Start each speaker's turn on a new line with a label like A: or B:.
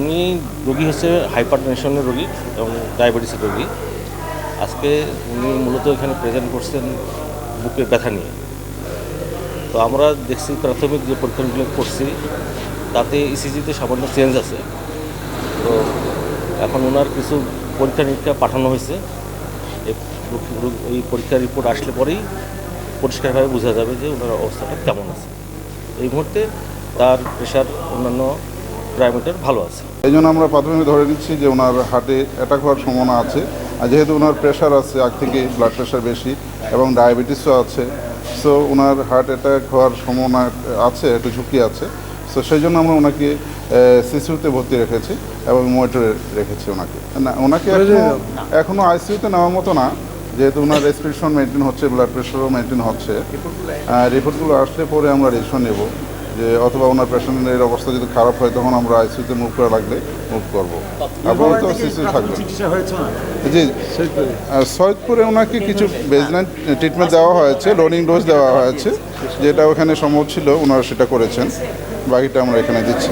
A: উনি রোগী হচ্ছে হাইপারটেনশনের রোগী এবং ডায়াবেটিসের রোগী। আজকে উনি মূলত এখানে প্রেজেন্ট করছেন বুকে ব্যথা নিয়ে। তো আমরা দেখছি প্রাথমিক যে পরীক্ষাগুলো করছি তাতে ইসিজিতে সামান্য চেঞ্জ আছে। তো এখন ওনার কিছু পরীক্ষা নিরীক্ষা পাঠানো হয়েছে। এই পরীক্ষার রিপোর্ট আসলে পরেই পরিষ্কারভাবে বোঝা যাবে যে ওনার অবস্থাটা কেমন আছে। এই মুহূর্তে তার প্রেশার অন্যান্য প্যারামিটার ভালো আছে।
B: এই জন্য আমরা প্রাথমিক ধরে নিচ্ছি যে ওনার হার্টে অ্যাটাক হওয়ার সম্ভাবনা আছে। আর যেহেতু ওনার প্রেশার আছে, আগ থেকে ব্লাড প্রেশার বেশি এবং ডায়াবেটিসও আছে, সো ওনার হার্ট অ্যাটাক হওয়ার সম্ভাবনা আছে, একটু ঝুঁকি আছে। সো সেই জন্য আমরা ওনাকে সিসিউতে ভর্তি রেখেছি এবং মনিটরে রেখেছি ওনাকে। না, ওনাকে এখনও আইসিইউতে নেওয়ার মতো না, যেহেতু ওনার রেসপিরেশন মেনটেন হচ্ছে, ব্লাড প্রেশারও মেনটেন হচ্ছে। রিপোর্টগুলো আসলে পরে আমরা ডিসিশন নেব যে অথবা ওনার পেশেন্টের অবস্থা যদি খারাপ হয় তখন আমরা আইসিইউতে মুভ করা লাগলে মুভ করবো। আপাতত সিসিউ থাকবে। জি, সৈয়দপুরে ওনাকে কিছু বেজলাইন ট্রিটমেন্ট দেওয়া হয়েছে, লোডিং ডোজ দেওয়া হয়েছে, যেটা ওখানে সম্ভব ছিল ওনারা সেটা করেছেন। বাকিটা আমরা এখানে দিচ্ছি।